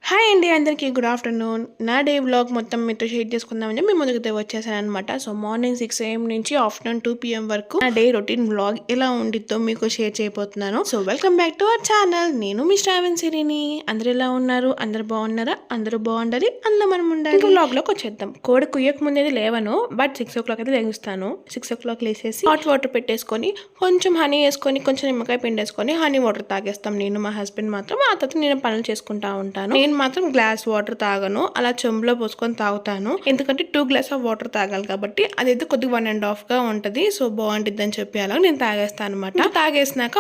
Hi అండి అందరికీ good afternoon. నా డే వ్లాగ్ మొత్తం మీతో షేర్ చేసుకుందామని మీ ముందుకు వచ్చేసాను అనమాట. సో మార్నింగ్ 6 AM నుంచి ఆఫ్టర్నూన్ 2 PM వరకు నా డే రొటీన్ వ్లాగ్ ఎలా ఉండిద్దో మీకు షేర్ చేయబోతున్నాను. So welcome back to our channel. నేను మీ శ్రావణ్ సిరిని. అందరు ఎలా ఉన్నారు? అందరు బాగున్నారా? అందరూ బాగుండాలి, అందులో మనం ఉండాలి. వ్లాగ్ లోకి వచ్చేద్దాం. కోడి కుయ్యక ముందేది లేవను, బట్ 6 o'clock అయితే లేగుస్తాను. 6 o'clock లేసేసి హాట్ వాటర్ పెట్టేసుకొని కొంచెం హనీ వేసుకొని కొంచెం నిమ్మకాయ పిండేసుకొని హనీ వాటర్ తాగేస్తాం. నేను మా హస్బెండ్ మాత్రం. ఆ తర్వాత నేను పనులు చేసుకుంటా ఉంటాను. నేను మాత్రం గ్లాస్ వాటర్ తాగను, అలా చెంబులో పోసుకొని తాగుతాను. ఎందుకంటే 2 glasses ఆఫ్ వాటర్ తాగాలి కాబట్టి అదైతే కొద్దిగా 1.5 గా ఉంటది. సో బాగుంటుంది అని చెప్పి అలా నేను తాగేస్తాను అనమాట. తాగేసినాక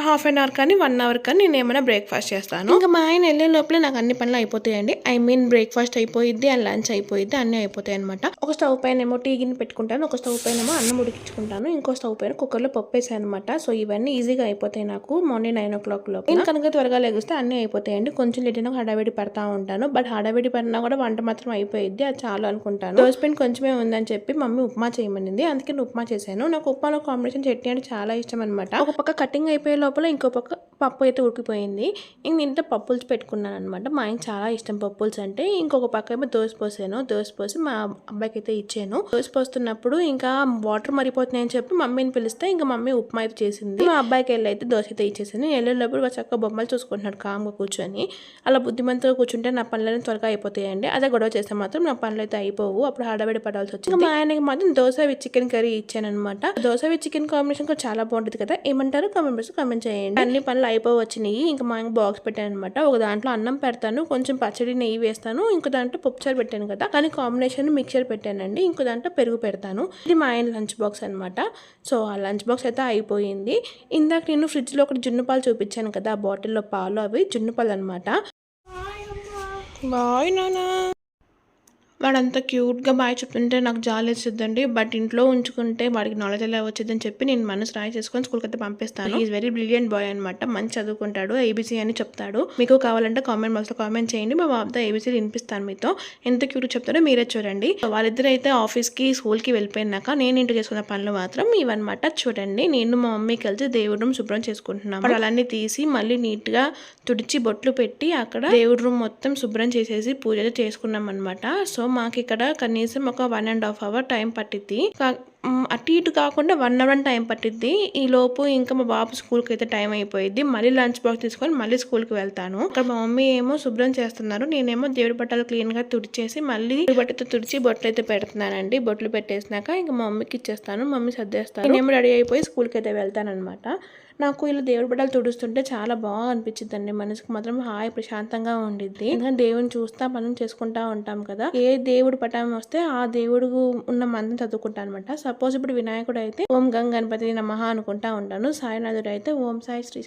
హాఫ్ అన్ అవర్ కానీ 1 hour కానీ నేను ఏమైనా బ్రేక్ఫాస్ట్ చేస్తాను. ఇంకా మా ఆయన వెళ్ళే లోపలే నాకు అన్ని పనులు అయిపోతాయండి. ఐ మీన్ బ్రేక్ఫాస్ట్ అయిపోయిద్ది అండ్ లంచ్ అయిపోయిద్ది, అన్ని అయిపోతాయి అనమాట. ఒక స్టవ్ పైన ఏమో టీ గిన్నె పెట్టుకుంటాను, ఒక స్టవ్ పైన ఏమో అన్నం ఉడికించుకుంటాను, ఇంకో స్టవ్ పైన కుక్కర్లో పప్పు వేసాను అనమాట. సో ఇవన్నీ ఈజీగా అయిపోతాయి నాకు మార్నింగ్ 9 o'clock లోపు. నేను కనుక త్వరగా లేగిస్తే అన్ని అయిపోతాయండి. కొంచెం లేట్ అయినా హడావిడి పడతా ఉంటాను, బట్ హడావిడి పడినా కూడా వంట మాత్రం అయిపోయింది, అది చాలు అనుకుంటాను. దోసపిండి కొంచెమే ఉందని చెప్పి మమ్మీ ఉప్మా చేయమనింది, అందుకే నేను ఉప్మా చేశాను. నాకు ఉప్మాలో కాంబినేషన్ చట్నీ అంటే చాలా ఇష్టం అనమాట. ఒక పక్క కటింగ్ అయిపోయే లోపల ఇంకో పక్క పప్పు అయితే ఉడికిపోయింది. ఇంక ఇంట్లో పప్పుల్స్ పెట్టుకున్నాను అనమాట. మా ఆయన చాలా ఇష్టం పప్పుల్స్ అంటే. ఇంకొక పక్క ఏమో దోశ పోసాను, దోశ పోసి మా అబ్బాయికి అయితే ఇచ్చాను. దోశ పోస్తున్నప్పుడు ఇంకా వాటర్ మరిపోతున్నాయని చెప్పి మమ్మీని పిలిస్తే ఇంకా మమ్మీ ఉప్మా అయితే చేసింది. మా అబ్బాయికి వెళ్ళి అయితే దోశ అయితే ఇచ్చేసింది. వెళ్ళేటప్పుడు చక్కగా బొమ్మలు చూసుకుంటున్నాడు కామ్గా కూర్చొని. అలా బుద్ధిమంతుగా కూర్చుంటే నా పనులను త్వరగా అయిపోతాయండి. అదే గొడవ చేస్తే మాత్రం నా పనులు అయితే అయిపోవు, అప్పుడు హడావిడి పడాల్సి వచ్చింది. మా ఆయనకి మాత్రం దోశ విత్ చికెన్ కర్రీ ఇచ్చాను అనమాట. దోశ విత్ చికెన్ కాంబినేషన్ కూడా చాలా బాగుంటుంది కదా, ఏమంటారు కామెంట్ బాక్స్ కామెంట్ చేయండి. అన్ని పనులు అయిపోవచ్చినాయి. ఇంకా మా ఆయన బాక్స్ పెట్టాను అనమాట. ఒక దాంట్లో అన్నం పెడతాను, కొంచెం పచ్చడి నెయ్యి వేస్తాను, ఇంకో దాంట్లో పప్పుచారు పెట్టాను కదా, కానీ కాంబినేషన్ మిక్చర్ పెట్టానండి. ఇంకో దాంట్లో పెరుగు పెడతాను. ఇది మా ఆయన లంచ్ బాక్స్ అనమాట. సో ఆ లంచ్ బాక్స్ అయితే అయిపోయింది. ఇందాక నేను ఫ్రిడ్జ్ లో ఒకటి జున్ను పాలు చూపించాను కదా, ఆ బాటిల్లో పాలు, అవి జున్ను పాలు అనమాట. బాయ్ నానా. వాడంతా క్యూట్గా బాయ్ చెప్తుంటే నాకు జాలి వేస్తుందండి, బట్ ఇంట్లో ఉంచుకుంటే వాడికి నాలెడ్జ్ ఎలా వచ్చిందని చెప్పి నేను మనసు రాయి చేసుకొని స్కూల్కి అయితే పంపిస్తాను. ఈజ్ వెరీ బ్రిలియంట్ బాయ్ అనమాట. మంచి చదువుకుంటాడు, ఏబీసీ అని చెప్తాడు. మీకు కావాలంటే కామెంట్ బాక్స్లో కామెంట్ చేయండి, మా బాబుతో ఏబీసీ వినిపిస్తాను మీతో. ఎంత క్యూట్ చెప్తాడో మీరే చూడండి. వాళ్ళిద్దరు అయితే ఆఫీస్కి స్కూల్కి వెళ్ళిపోయినాక నేను ఇంటికి చేసుకున్న పనులు మాత్రం ఇవన్నమాట. చూడండి, నేను మా మమ్మీ కలిసి దేవుడి రూమ్ శుభ్రం చేసుకుంటున్నాము. వాళ్ళన్నీ తీసి మళ్ళీ నీట్గా తుడిచి బొట్లు పెట్టి అక్కడ దేవుడి రూమ్ మొత్తం శుభ్రం చేసేసి పూజ చేసుకున్నాం అనమాట. సో మాకు ఇక్కడ కనీసం ఒక 1.5 hour టైం పట్టిద్ది. అటు ఇటు కాకుండా 1 hour టైం పట్టిద్ది. ఈ లోపు ఇంకా మా బాబు స్కూల్కి అయితే టైం అయిపోయింది. మళ్ళీ లంచ్ బాక్స్ తీసుకొని మళ్ళీ స్కూల్కి వెళ్తాను. ఇక్కడ మా మమ్మీ ఏమో శుభ్రం చేస్తున్నారు, నేనేమో దేవుడి బట్టలు క్లీన్గా తుడిచేసి మళ్ళీ బట్టతో తుడిచి బొట్లు అయితే పెడుతున్నానండి. బొట్లు పెట్టేసినాక ఇంకా మా మమ్మీకి ఇచ్చేస్తాను, మమ్మీ సర్దేస్తాను. నేనేమో రెడీ అయిపోయి స్కూల్కి అయితే వెళ్తాను అనమాట. నాకు ఇలా దేవుడి బట్టలు తుడుస్తుంటే చాలా బాగా అనిపించింది అండి. మనసుకు మాత్రం హాయి ప్రశాంతంగా ఉండిద్ది. ఎందుకంటే దేవుని చూస్తా పనులు చేసుకుంటా ఉంటాం కదా. ఏ దేవుడు పటం వస్తే ఆ దేవుడు ఉన్న మంత్రం చదువుకుంటా అనమాట. సపోజ్ ఇప్పుడు వినాయకుడు అయితే ఓం గంగ గణపతి నమః అనుకుంటా ఉంటాను. సాయినాథుడు అయితే ఓం సాయి శ్రీ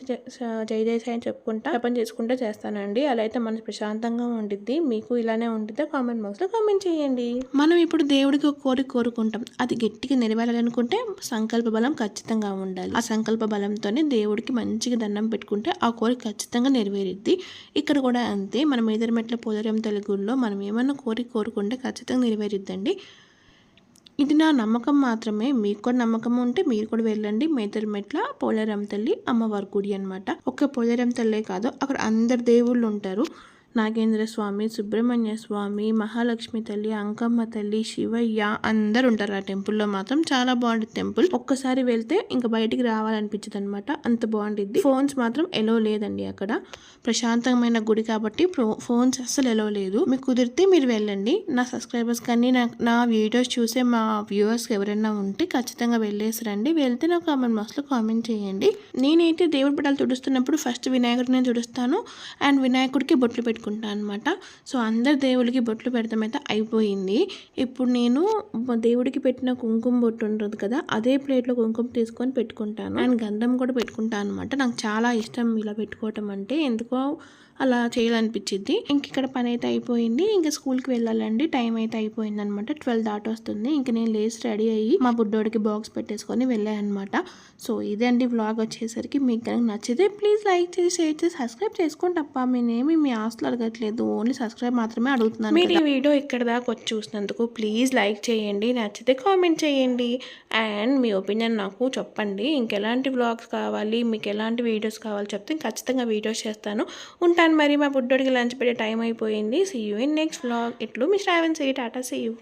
జై జై సాయి అని చెప్పుకుంటా జపం చేసుకుంటా చేస్తానండి. అలా అయితే మనసు ప్రశాంతంగా ఉండిద్ది. మీకు ఇలానే ఉండిద్దా? కామెంట్ బాక్స్ లో కామెంట్ చేయండి. మనం ఇప్పుడు దేవుడికి ఒక కోరిక కోరుకుంటాం, అది గట్టిగా నెరవేరాలనుకుంటే సంకల్ప బలం ఖచ్చితంగా ఉండాలి. ఆ సంకల్ప బలంతోనే దేవుడికి మంచిగా దండం పెట్టుకుంటే ఆ కోరిక ఖచ్చితంగా నెరవేరిద్ది. ఇక్కడ కూడా అంతే. మనం మేదరమెట్ల పోలేరమ్మ తల్లి గుడిలో మనం ఏమన్నా కోరిక కోరుకుంటే ఖచ్చితంగా నెరవేరిద్దండి. ఇది నా నమ్మకం మాత్రమే, మీకు కూడా నమ్మకం ఉంటే మీరు కూడా వెళ్ళండి. మేదరమెట్ల పోలేరమ్మ తల్లి అమ్మవారి గుడి అనమాట. ఒక్క పోలేరమ్మ తల్లే కాదు, అక్కడ అందరు దేవుళ్ళు ఉంటారు. నాగేంద్ర స్వామి, సుబ్రహ్మణ్య స్వామి, మహాలక్ష్మి తల్లి, అంకమ్మ తల్లి, శివయ్య అందరు ఉంటారు ఆ టెంపుల్లో. మాత్రం చాలా బాగుంటుంది టెంపుల్. ఒక్కసారి వెళ్తే ఇంకా బయటికి రావాలనిపించదు అనమాట, అంత బాగుంటుంది. ఫోన్స్ మాత్రం ఎలో లేదండి అక్కడ. ప్రశాంతమైన గుడి కాబట్టి ఫోన్స్ అస్సలు ఎలో లేదు. మీకు కుదిరితే మీరు వెళ్ళండి. నా సబ్స్క్రైబర్స్ కానీ నా వీడియోస్ చూసే మా వ్యూవర్స్ ఎవరైనా ఉంటే ఖచ్చితంగా వెళ్ళేసి వెళ్తే నాకు కామెంట్ బాక్స్ లో కామెంట్ చేయండి. నేనైతే దేవుడి పటాలు తుడుస్తున్నప్పుడు ఫస్ట్ వినాయకుడిని తుడుస్తాను అండ్ వినాయకుడికి బొట్లు పెట్టుకుంటాను అనమాట. సో అందరు దేవుడికి బొట్లు పెడతామైతే అయిపోయింది. ఇప్పుడు నేను దేవుడికి పెట్టిన కుంకుమ బొట్టు ఉంటుంది కదా, అదే ప్లేట్లో కుంకుమ తీసుకొని పెట్టుకుంటాను అండ్ గంధం కూడా పెట్టుకుంటాను అనమాట. నాకు చాలా ఇష్టం ఇలా పెట్టుకోవటం అంటే, ఎందుకో అలా చేయాలనిపించింది. ఇంక ఇక్కడ పని అయితే అయిపోయింది. ఇంకా స్కూల్కి వెళ్ళాలండి. టైం అయితే అయిపోయింది అనమాట. 12 దాటి వస్తుంది. ఇంక నేను లేచి రెడీ అయ్యి మా బుడ్డోడికి బాక్స్ పెట్టేసుకొని వెళ్ళాను అనమాట. సో ఇదే అండి వ్లాగ్ వచ్చేసరికి. మీకు కనుక నచ్చితే ప్లీజ్ లైక్ చేసి షేర్ చేసి సబ్స్క్రైబ్ చేసుకోండి తప్ప. నేనేమి మీ ఆస్తులు అడగట్లేదు, ఓన్లీ సబ్స్క్రైబ్ మాత్రమే అడుగుతున్నాను. మీరు ఈ వీడియో ఇక్కడ దాకా వచ్చి చూసినందుకు ప్లీజ్ లైక్ చేయండి, నచ్చితే కామెంట్ చేయండి అండ్ మీ ఒపీనియన్ నాకు చెప్పండి. ఇంకెలాంటి వ్లాగ్స్ కావాలి, మీకు ఎలాంటి వీడియోస్ కావాలి చెప్తే ఖచ్చితంగా వీడియోస్ చేస్తాను. ఉంటాను. తినేసాను మరి. మా బుడ్డోడికి లంచ్ పెట్టే టైం అయిపోయింది. See you in next vlog. ఇట్లు మీ Shravan C tata see you.